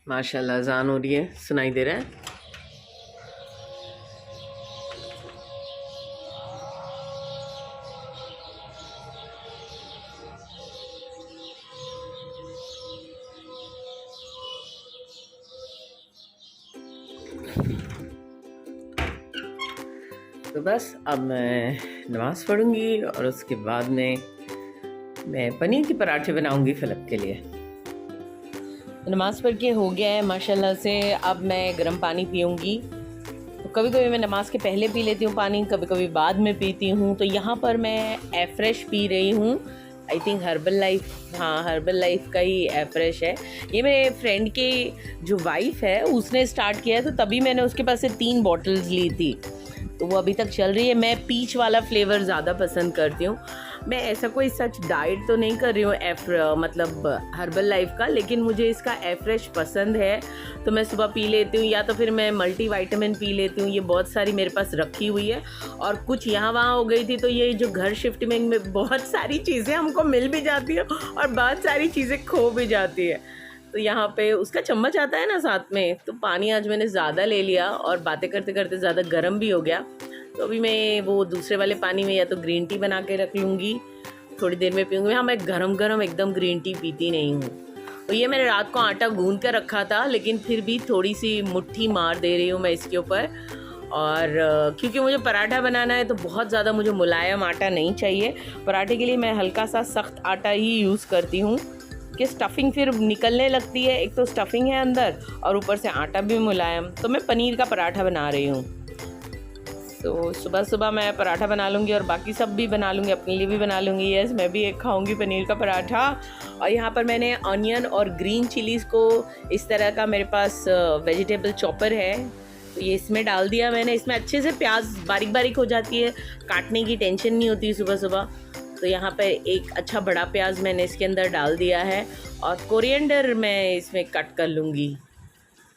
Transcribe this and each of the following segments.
माशाल्लाह अज़ान हो रही है, सुनाई दे रहा है। तो बस अब मैं नमाज़ पढ़ूंगी और उसके बाद में मैं पनीर के पराठे बनाऊंगी फलक के लिए। नमाज़ पढ़ के हो गया है माशाल्लाह से। अब मैं गर्म पानी पीऊँगी। तो कभी कभी मैं नमाज़ के पहले पी लेती हूँ पानी, कभी कभी बाद में पीती हूँ। तो यहाँ पर मैं एफ्रेश पी रही हूँ। आई थिंक हर्बल लाइफ, हाँ हर्बल लाइफ का ही एफ्रेश है। ये मेरे फ्रेंड की जो वाइफ है उसने स्टार्ट किया है, तो तभी मैंने उसके पास से 3 बॉटल्स ली थी, तो वो अभी तक चल रही है। मैं पीच वाला फ्लेवर ज़्यादा पसंद करती हूँ। मैं ऐसा कोई सच डाइट तो नहीं कर रही हूँ मतलब हर्बल लाइफ का, लेकिन मुझे इसका एफ्रेश पसंद है तो मैं सुबह पी लेती हूँ, या तो फिर मैं मल्टी वाइटामिन पी लेती हूँ। ये बहुत सारी मेरे पास रखी हुई है और कुछ यहाँ वहाँ हो गई थी, तो ये जो घर शिफ्टिंग में बहुत सारी चीज़ें हमको मिल भी जाती है और बहुत सारी चीज़ें खो भी जाती है। तो यहाँ पे उसका चम्मच आता है ना साथ में, तो पानी आज मैंने ज़्यादा ले लिया और बातें करते करते ज़्यादा गर्म भी हो गया। तो अभी मैं वो दूसरे वाले पानी में या तो ग्रीन टी बना के रख लूँगी, थोड़ी देर में पीऊँगी। हाँ, मैं गरम गरम एकदम ग्रीन टी पीती नहीं हूँ। तो ये मैंने रात को आटा गूंद कर रखा था, लेकिन फिर भी थोड़ी सी मुट्ठी मार दे रही हूँ मैं इसके ऊपर। और क्योंकि मुझे पराठा बनाना है तो बहुत ज़्यादा मुझे मुलायम आटा नहीं चाहिए। पराठे के लिए मैं हल्का सा सख्त आटा ही यूज़ करती हूँ कि स्टफिंग फिर निकलने लगती है। एक तो स्टफिंग है अंदर और ऊपर से आटा भी मुलायम। तो मैं पनीर का पराठा बना रही हूँ। तो सुबह सुबह मैं पराठा बना लूँगी और बाकी सब भी बना लूँगी, अपने लिए भी बना लूँगी। यस, मैं भी एक खाऊँगी पनीर का पराठा। और यहाँ पर मैंने ऑनियन और ग्रीन चिलीज़ को इस तरह का मेरे पास वेजिटेबल चॉपर है, तो ये इसमें डाल दिया मैंने। इसमें अच्छे से प्याज बारीक बारीक हो जाती है, काटने की टेंशन नहीं होती सुबह सुबह। तो यहाँ पे एक अच्छा बड़ा प्याज मैंने इसके अंदर डाल दिया है और कोरिएंडर मैं इसमें कट कर लूँगी।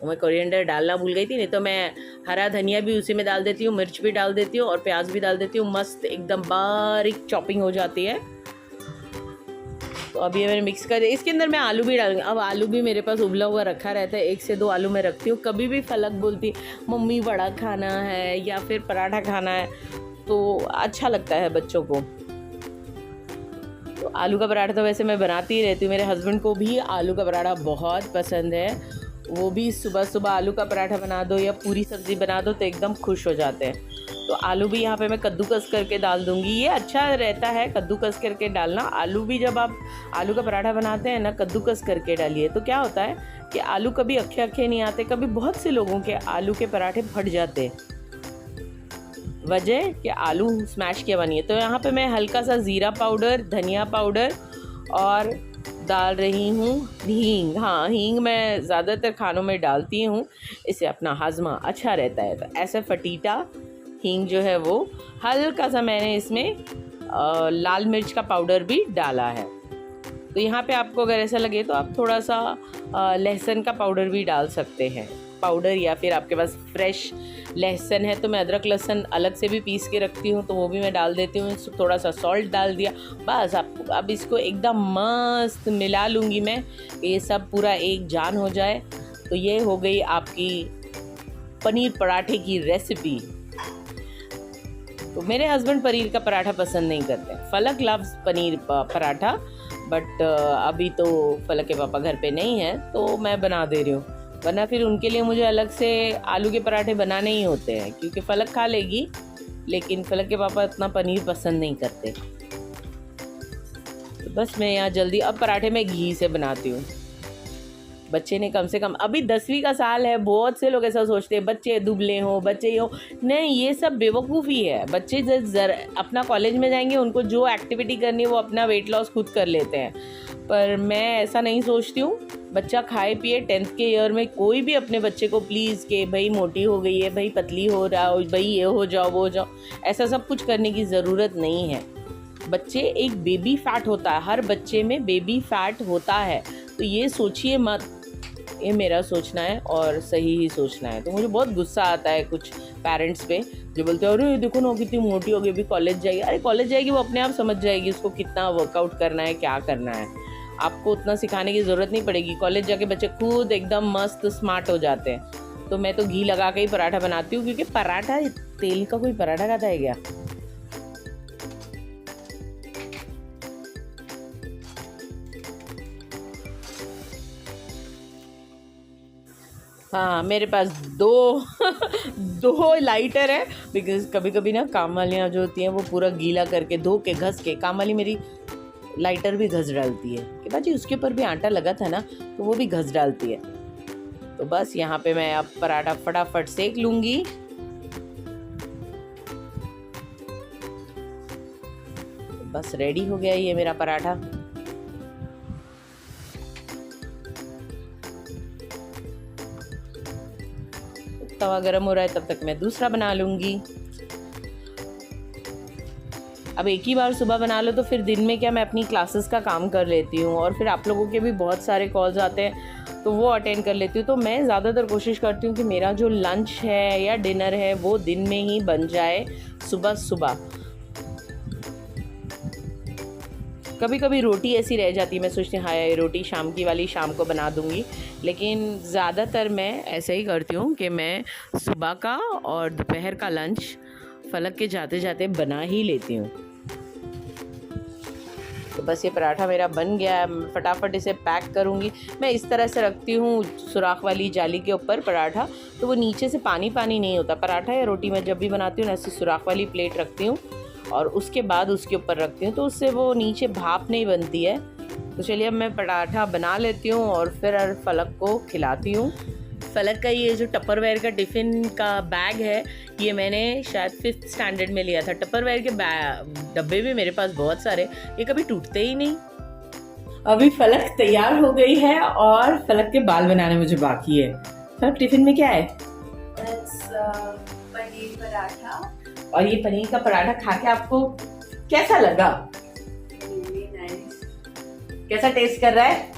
तो मैं कोरिएंडर डालना भूल गई थी, नहीं तो मैं हरा धनिया भी उसी में डाल देती हूँ, मिर्च भी डाल देती हूँ और प्याज भी डाल देती हूँ। मस्त एकदम बारीक चॉपिंग हो जाती है। तो अभी मैंने मिक्स कर दिया। इसके अंदर मैं आलू भी डालूंगी। अब आलू भी मेरे पास उबला हुआ रखा रहता है, 1 से 2 आलू मैं रखती हूँ। कभी भी फलक बोलती मम्मी बड़ा खाना है या फिर पराठा खाना है, तो अच्छा लगता है बच्चों को। तो आलू का पराठा तो वैसे मैं बनाती ही रहती हूँ। मेरे हस्बैंड को भी आलू का पराठा बहुत पसंद है। वो भी सुबह सुबह आलू का पराठा बना दो या पूरी सब्ज़ी बना दो तो एकदम खुश हो जाते हैं। तो आलू भी यहाँ पे मैं कद्दूकस करके डाल दूँगी। ये अच्छा रहता है कद्दूकस करके डालना। आलू भी जब आप आलू का पराठा बनाते हैं ना, कद्दूकस करके डालिए, तो क्या होता है कि आलू कभी अखे अखे नहीं आते। कभी बहुत से लोगों के आलू के पराठे फट जाते हैं, वजह कि आलू स्मैश किया बनी है। तो यहाँ पे मैं हल्का सा ज़ीरा पाउडर, धनिया पाउडर और डाल रही हूँ हींग। हाँ, हींग मैं ज़्यादातर खानों में डालती हूँ, इससे अपना हाजमा अच्छा रहता है। तो ऐसा फटीटा हींग जो है वो हल्का सा मैंने इसमें लाल मिर्च का पाउडर भी डाला है। तो यहाँ पे आपको अगर ऐसा लगे तो आप थोड़ा सा लहसुन का पाउडर भी डाल सकते हैं, पाउडर, या फिर आपके पास फ्रेश लहसुन है तो मैं अदरक लहसुन अलग से भी पीस के रखती हूँ, तो वो भी मैं डाल देती हूँ। थोड़ा सा सॉल्ट डाल दिया, बस। आप अब इसको एकदम मस्त मिला लूँगी मैं, ये सब पूरा एक जान हो जाए। तो ये हो गई आपकी पनीर पराठे की रेसिपी। तो मेरे हस्बैंड पनीर का पराठा पसंद नहीं करते। फलक लव्स पनीर पराठा, बट अभी तो फलक के पापा घर पे नहीं है तो मैं बना दे रही हूँ, वरना फिर उनके लिए मुझे अलग से आलू के पराठे बनाने ही होते हैं, क्योंकि फलक खा लेगी लेकिन फलक के पापा इतना पनीर पसंद नहीं करते। तो बस मैं यहाँ जल्दी अब पराठे में घी से बनाती हूँ। बच्चे ने कम से कम, अभी 10वीं का साल है, बहुत से लोग ऐसा सोचते हैं बच्चे दुबले हों, बच्चे ये हो। नहीं, ये सब बेवकूफ़ी है। बच्चे अपना कॉलेज में जाएंगे, उनको जो एक्टिविटी करनी है वो अपना वेट लॉस खुद कर लेते हैं, पर मैं ऐसा नहीं सोचती हूँ। बच्चा खाए पिए। 10th के ईयर में कोई भी अपने बच्चे को प्लीज़ कि भाई मोटी हो गई है, भाई पतली हो रहा हो, भाई ये हो जाओ वो जाओ, ऐसा सब कुछ करने की ज़रूरत नहीं है। बच्चे एक बेबी फैट होता है, हर बच्चे में बेबी फैट होता है, तो ये सोचिए मत। ये मेरा सोचना है और सही ही सोचना है। तो मुझे बहुत गुस्सा आता है कुछ पेरेंट्स पे जो बोलते हैं अरे देखो ना कितनी मोटी हो गई, अभी कॉलेज जाएगी। अरे कॉलेज जाएगी, वो अपने आप समझ जाएगी उसको कितना वर्कआउट करना है, क्या करना है। आपको उतना सिखाने की ज़रूरत नहीं पड़ेगी। कॉलेज जाके बच्चे खुद एकदम मस्त स्मार्ट हो जाते हैं। तो मैं तो घी लगा के ही पराठा बनाती हूँ, क्योंकि पराठा तेल का कोई पराठा खाता है क्या? हाँ, मेरे पास दो लाइटर है, बिकॉज कभी कभी ना काम वालियाँ जो होती हैं वो पूरा गीला करके धो के घस के, काम वाली मेरी लाइटर भी घस डालती है कि बाजी उसके ऊपर भी आटा लगा था ना, तो वो भी घस डालती है। तो बस यहाँ पे मैं अब पराठा फटाफट सेक लूँगी। बस रेडी हो गया ये मेरा पराठा। तवा गरम हो रहा है, तब तक मैं दूसरा बना लूँगी। अब एक ही बार सुबह बना लो तो फिर दिन में क्या, मैं अपनी क्लासेस का काम कर लेती हूँ, और फिर आप लोगों के भी बहुत सारे कॉल्स आते हैं तो वो अटेंड कर लेती हूँ। तो मैं ज़्यादातर कोशिश करती हूँ कि मेरा जो लंच है या डिनर है वो दिन में ही बन जाए, सुबह सुबह। कभी कभी रोटी ऐसी रह जाती है, मैं सोचती हूँ हाँ ये रोटी शाम की वाली शाम को बना दूँगी, लेकिन ज़्यादातर मैं ऐसे ही करती हूँ कि मैं सुबह का और दोपहर का लंच फलक के जाते जाते बना ही लेती हूँ। तो बस ये पराठा मेरा बन गया है, मैं फटाफट इसे पैक करूँगी। मैं इस तरह से रखती हूँ सुराख वाली जाली के ऊपर पराठा, तो वो नीचे से पानी पानी नहीं होता। पराठा या रोटी मैं जब भी बनाती हूँ ऐसे सुराख वाली प्लेट रखती हूँ और उसके बाद उसके ऊपर रखती हूँ, तो उससे वो नीचे भाप नहीं बनती है। तो चलिए अब मैं पराठा बना लेती हूँ और फिर फलक को खिलाती हूँ। फलक का ये जो टपरवेयर का टिफ़िन का बैग है, ये मैंने शायद 5th स्टैंडर्ड में लिया था। टपरवेयर के डब्बे भी मेरे पास बहुत सारे, ये कभी टूटते ही नहीं। अभी फलक तैयार हो गई है और फलक के बाल बनाने मुझे बाकी है। फलक टिफ़िन में क्या है? पनीर पराठा। और ये पनीर का पराठा खा के आपको कैसा लगा? Really nice. कैसा टेस्ट कर रहा है?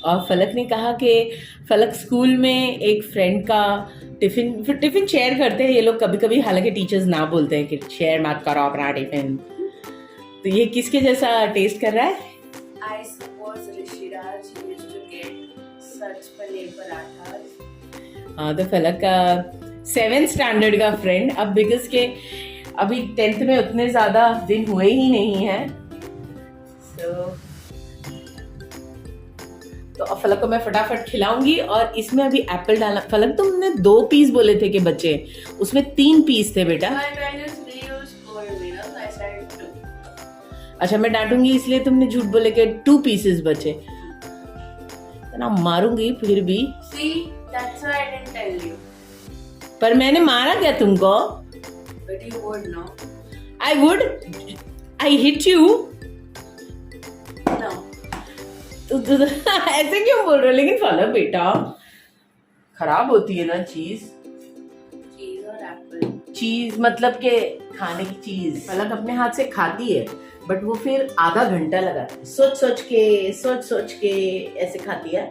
और फलक ने कहा कि फलक स्कूल में एक फ्रेंड का टिफिन शेयर करते हैं ये लोग कभी कभी, हालांकि टीचर्स ना बोलते हैं कि शेयर मत करो अपना टिफिन। तो ये किसके जैसा टेस्ट कर रहा है? I suppose Rishiraj used to get such paneer paratha. हाँ, तो फलक का 7th स्टैंडर्ड का फ्रेंड, अब बिकॉज के अभी 10th में उतने ज़्यादा दिन हुए ही नहीं हैं, तो अब फलक को मैं फटाफट खिलाऊंगी। और इसमें अभी एप्पल डालना। फलक तुमने 2 पीस बोले थे कि बच्चे, उसमें 3 पीस थे बेटा। अच्छा, मैं डांटूंगी इसलिए तुमने झूठ बोले कि 2 पीसेस बचे ना, मारूंगी फिर भी। See, that's why I didn't tell you. पर मैंने मारा क्या तुमको? But you would know. I would. I hit you. No. तो ऐसे क्यों बोल रहे हो? लेकिन फलक बेटा, खराब होती है ना चीज। चीज और एप्पल। चीज मतलब के खाने की चीज फलक अपने हाथ से खाती है, बट वो फिर आधा घंटा लगाती है सोच सोच के ऐसे खाती है।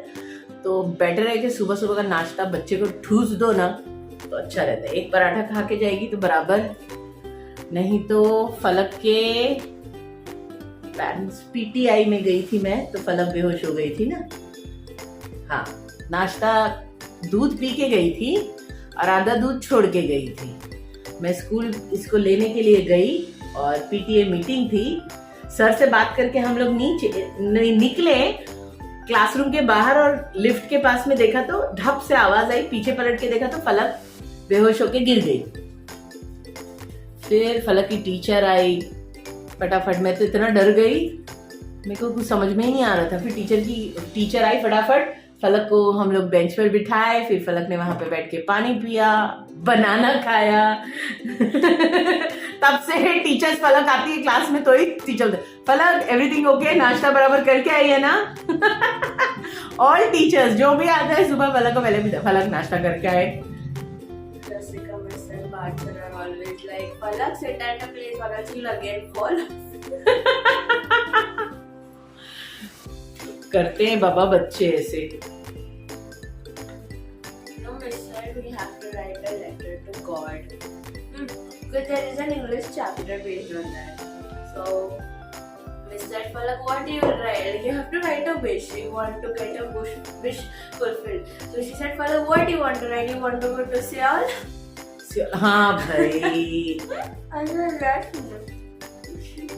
तो बेटर है कि सुबह सुबह का नाश्ता बच्चे को ठूस दो ना तो अच्छा रहता है। एक पराठा खा के जाएगी तो बराबर, नहीं तो फलक के पेरेंट्स पीटीआई में गई थी मैं, तो फलक बेहोश हो गई थी ना। हाँ, नाश्ता दूध पी के गई थी और आधा दूध छोड़ के गई थी। मैं स्कूल इसको लेने के लिए गई और पीटीए मीटिंग थी। सर से बात करके हम लोग निकले क्लासरूम के बाहर और लिफ्ट के पास में देखा तो ढप से आवाज आई, पीछे पलट के देखा तो फलक बेहोश होके गिर गई। फिर फलक की टीचर आई, फटाफट मैं तो इतना डर गई, मेरे को कुछ समझ में ही नहीं आ रहा था। फिर टीचर आई, फटाफट फलक को हम लोग बेंच पर बिठाए। फिर फलक ने वहां पे बैठ के पानी पिया, बनाना खाया। तब से टीचर्स फलक आती है क्लास में तो ही टीचर फलक एवरीथिंग ओके, नाश्ता बराबर करके आई है ना। ऑल टीचर्स जो भी आते हैं सुबह फलक को पहले फलक नाश्ता करके आए। Jessica Mr. Barcher are always like, Palak, sit at a place or else you'll again fall. करते हैं बाबा बच्चे ऐसे। No, Miss said we have to write a letter to God. Because there is an English chapter based on that. So, Miss said, Falak, what do you write? You have to write a wish. You want to get a wish fulfilled. So she said, Falak, what do you want to write? You want to go to Seoul? हाँ भाई, I said, that.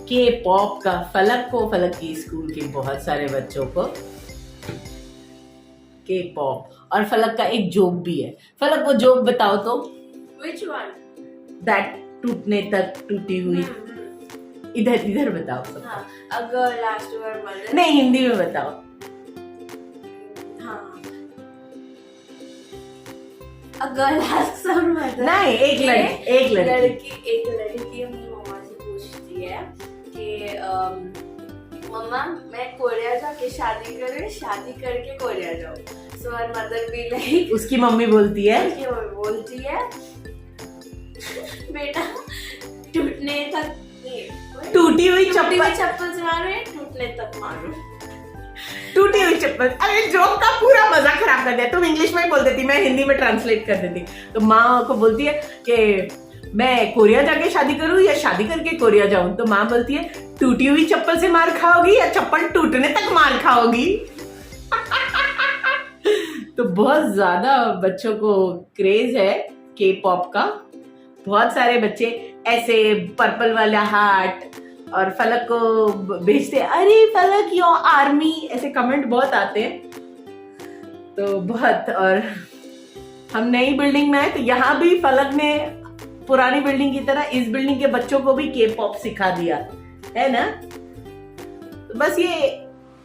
के pop का फलक की school के बहुत सारे बच्चों को के पॉप, और फलक का एक जोक भी है। फलक वो जोक बताओ तो। Which one? दैट टूटने तक टूटी हुई। इधर बताओ सब। हाँ, a girl asked her mother. नहीं, हिंदी में बताओ। हाँ, a girl asked her mother. नहीं, एक लड़की अपनी मम्मा से पूछती है कि मम्मा मैं कोरिया जाके शादी करूँ या शादी करके कोरिया जाऊँ। So her mother be like, उसकी मम्मी बोलती है बेटा टूटने तक टूटी हुई चप्पल से मारो या टूटने तक मारो। टूटी हुई चप्पल। अरे जोक का पूरा मजा खराब कर दिया। तुम इंग्लिश में ही बोल देती, मैं हिंदी में ट्रांसलेट कर देती। तो माँ को बोलती है कि मैं कोरिया जाके शादी करूँ या शादी करके कोरिया जाऊं। तो माँ बोलती है टूटी हुई चप्पल से मार खाओगी या चप्पल टूटने तक मार खाओगी। तो बहुत ज्यादा बच्चों को क्रेज है के पॉप का। बहुत सारे बच्चे ऐसे पर्पल वाला हार्ट और फलक को भेजते, अरे फलक योर आर्मी, ऐसे कमेंट बहुत आते हैं। तो बहुत, और हम नई बिल्डिंग में आए तो यहाँ भी फलक ने पुरानी बिल्डिंग की तरह इस बिल्डिंग के बच्चों को भी के पॉप सिखा दिया है ना। तो बस ये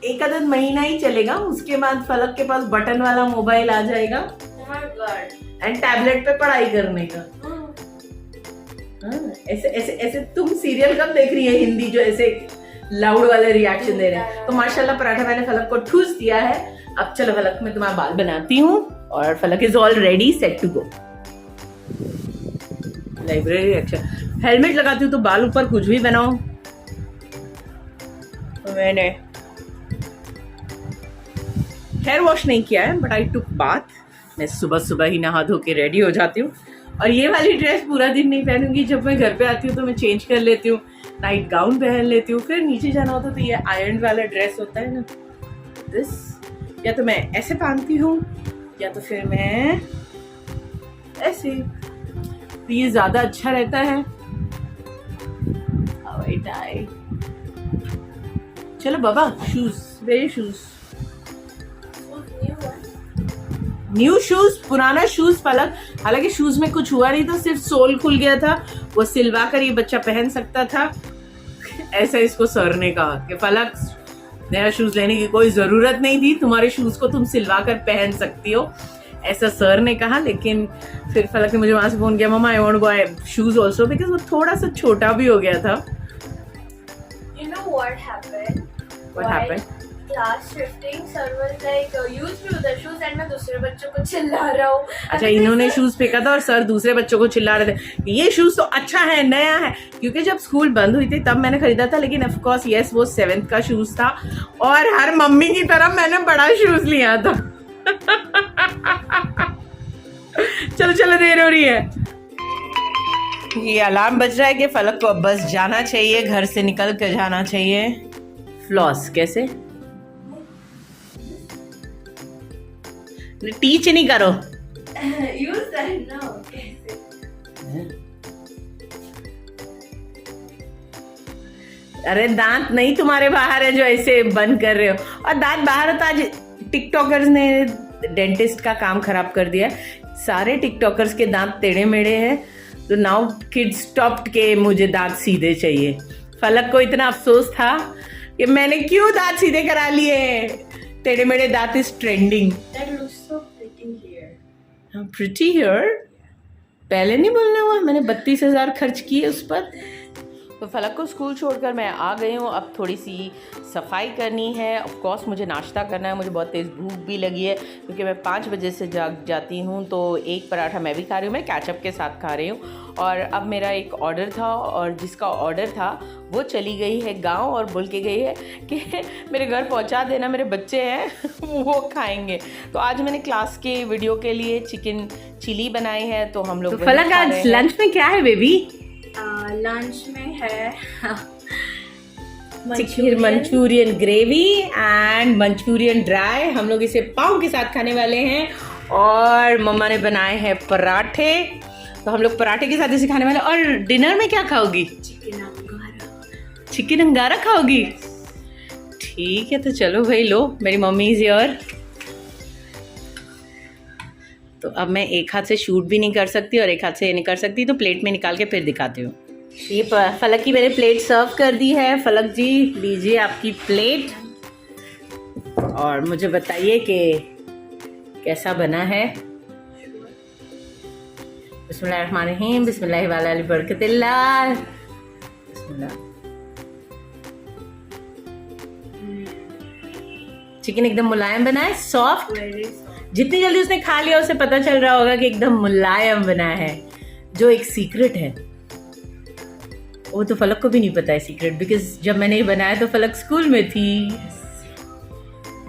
एक आध महीना ही चलेगा, उसके बाद फलक के पास बटन वाला मोबाइल आ जाएगा एंड टैबलेट पे पढ़ाई करने का। ऐसे ऐसे ऐसे तुम सीरियल कब देख रही है हिंदी जो ऐसे लाउड वाले रिएक्शन दे रहे हैं? तो माशाल्लाह पराठा मैंने फलक को ठूस दिया है। अब चलो फलक मैं तुम्हारा बाल बनाती हूँ और Falak is already set to go. Library action, helmet लगाती हूँ तो बाल ऊपर कुछ भी बनाओ। तो मैंने हेयर वॉश नहीं किया है बट आई टुक बाथ। मैं सुबह सुबह ही नहा धो के रेडी हो जाती हूँ और ये वाली ड्रेस पूरा दिन नहीं पहनूंगी। जब मैं घर पे आती हूँ तो मैं चेंज कर लेती हूँ, नाइट गाउन पहन लेती हूँ। फिर नीचे जाना होता तो ये आयरन वाला ड्रेस होता है ना, दिस, या तो मैं ऐसे पहनती हूँ या तो फिर मैं ऐसे, तो ये ज्यादा अच्छा रहता है। चलो बाबा, shoes, very shoes, new shoes, पुराना शूज फलक। हालांकि शूज में कुछ हुआ नहीं था, सिर्फ सोल खुल गया था, वो सिलवा कर ये बच्चा पहन सकता था। ऐसा इसको सर ने कहा कि फलक नया शूज लेने की कोई जरूरत नहीं थी, तुम्हारे शूज को तुम सिलवा कर पहन सकती हो, ऐसा सर ने कहा। लेकिन फिर फलक ने मुझे वहां से फोन किया, मम्मा I want to buy shoes also, because वो थोड़ा सा छोटा भी हो गया था। You know what happened? What happened? Class shifting, sir was like, you threw the shoes and मैं दूसरे बच्चों को चिल्ला रहा हूँ। अच्छा, इन्होंने शूज फेंका था और सर दूसरे बच्चों को चिल्ला रहे थे ये शूज तो अच्छा है, नया है। क्योंकि जब स्कूल बंद हुई थी तब मैंने खरीदा था, लेकिन ऑफ कोर्स यस वो 7th का शूज था और हर मम्मी की तरह मैंने बड़ा शूज लिया था। चलो चलो, देर हो रही है। ये अलार्म बज रहा है कि फलक को अब बस जाना चाहिए, घर से निकल कर जाना चाहिए। फ्लॉस कैसे? टीच नहीं करो। You said no. अरे दांत नहीं तुम्हारे बाहर है जो ऐसे बंद कर रहे हो, और दांत बाहर होता। आज टिकटॉकर्स ने डेंटिस्ट का काम खराब कर दिया। सारे टिकटॉकर्स के दांत टेढ़े मेढ़े हैं, तो नाउ किड्स स्टॉप्ड के मुझे दांत सीधे चाहिए। फलक को इतना अफसोस था कि मैंने क्यों दांत सीधे करा लिए, टेढ़े मेढ़े दांत is trending. That looks so pretty here. Pretty hair, पहले नहीं बोलना हुआ, मैंने 32,000 खर्च किए उस पर। तो फलक को स्कूल छोड़कर मैं आ गई हूँ। अब थोड़ी सी सफाई करनी है, ऑफ कोर्स मुझे नाश्ता करना है। मुझे बहुत तेज़ भूख भी लगी है क्योंकि मैं 5 बजे से जाती हूँ। तो एक पराठा मैं भी खा रही हूँ, मैं कैचअप के साथ खा रही हूँ। और अब मेरा एक ऑर्डर था, और जिसका ऑर्डर था वो चली गई है गांव और बोल के गई है कि मेरे घर पहुंचा देना, मेरे बच्चे हैं वो खाएंगे। तो आज मैंने क्लास के वीडियो के लिए चिकन चिली बनाई है, तो हम लोग। तो फलक आज लंच में क्या है बेबी? लंच में है chicken Manchurian gravy and Manchurian dry. हम लोग इसे पाव के साथ खाने वाले हैं और मम्मा ने बनाए हैं पराठे, तो हम लोग पराठे के साथ इसे खाने वाले। और डिनर में क्या खाओगी? चिकन अंगारा खाओगी? ठीक है, तो चलो भाई, लो मेरी मम्मी इज योर। तो अब मैं एक हाथ से शूट भी नहीं कर सकती और एक हाथ से ये नहीं कर सकती, तो प्लेट में निकाल के फिर दिखाती हूँ। ये फलक की मैंने प्लेट सर्व कर दी है। फलक जी, लीजिए आपकी प्लेट और मुझे बताइए कि कैसा बना है। बिस्मिल्लाहिर्रहमानिर्रहीम, बिस्मिल्लाहि वाला अली बरकतिल्लाह। बिस्मिल्लाह। चिकन एकदम मुलायम बना है, सॉफ्ट। जितनी जल्दी उसने खा लिया उसे पता चल रहा होगा कि एकदम मुलायम बना है। जो एक सीक्रेट है वो तो फलक को भी नहीं पता है सीक्रेट, बिकॉज जब मैंने ये बनाया तो फलक स्कूल में थी।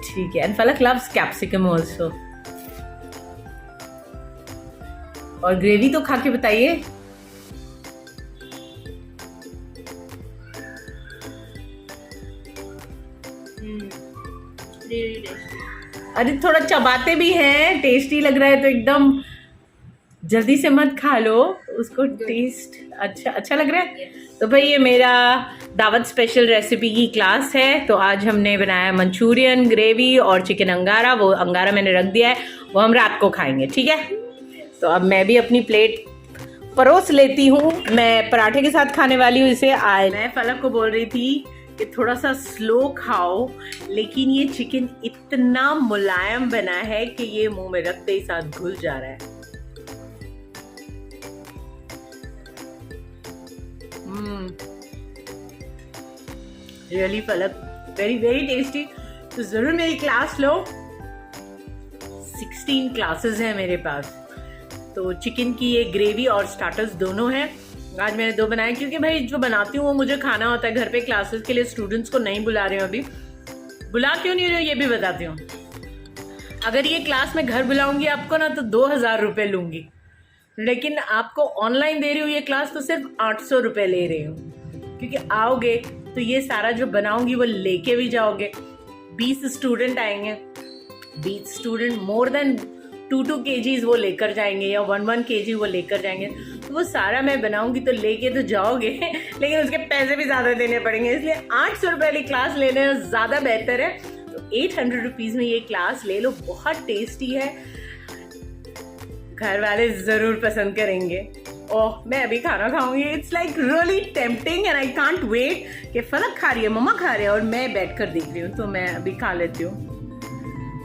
ठीक है, एंड फलक लव्स कैप्सिकम ऑल्सो। और ग्रेवी तो खा के बताइए। अरे थोड़ा चबाते भी हैं, टेस्टी लग रहा है तो एकदम जल्दी से मत खा लो उसको। टेस्ट अच्छा लग रहा है। तो भाई ये मेरा दावत स्पेशल रेसिपी की क्लास है। तो आज हमने बनाया मंचूरियन ग्रेवी और चिकन अंगारा। वो अंगारा मैंने रख दिया है, वो हम रात को खाएंगे। ठीक है, तो अब मैं भी अपनी प्लेट परोस लेती हूँ। मैं पराठे के साथ खाने वाली हूँ इसे। आज मैं फलक को बोल रही थी कि थोड़ा सा स्लो खाओ, लेकिन ये चिकन इतना मुलायम बना है कि ये मुंह में रखते ही साथ घुल जा रहा है। रियली फलक, वेरी वेरी टेस्टी। तो जरूर मेरी क्लास लो। 16 क्लासेस हैं मेरे पास। तो चिकन की ये ग्रेवी और स्टार्टर्स दोनों हैं। आज मैंने 2 बनाए क्योंकि भाई जो बनाती हूँ वो मुझे खाना होता है घर पे। क्लासेस के लिए स्टूडेंट्स को नहीं बुला रहे हो, अभी बुला क्यों नहीं रहे हो ये भी बताती हूँ। अगर ये क्लास में घर बुलाऊंगी आपको ना तो 2000 रुपये लूंगी, लेकिन आपको ऑनलाइन दे रही हूँ ये क्लास तो सिर्फ 800 रुपये ले रही हूँ। क्योंकि आओगे तो ये सारा जो बनाऊंगी वो लेके भी जाओगे। 20 स्टूडेंट आएंगे, 20 स्टूडेंट मोर देन 2 kgs वो लेकर जाएंगे या 1 kg वो लेकर जाएंगे। तो वो सारा मैं बनाऊंगी तो लेके तो जाओगे लेकिन उसके पैसे भी ज़्यादा देने पड़ेंगे, इसलिए 800 रुपये वाली क्लास ले लेना ज़्यादा बेहतर है। तो 800 रुपीज़ में ये क्लास ले लो, बहुत टेस्टी है, घर वाले ज़रूर पसंद करेंगे। ओह, मैं अभी खाना खाऊंगी। It's like really tempting and I can't wait कि फलक खा रही है, मम्मा खा रहे हैं और मैं बैठ कर देख रही हूँ। तो मैं अभी खा लेती हूँ।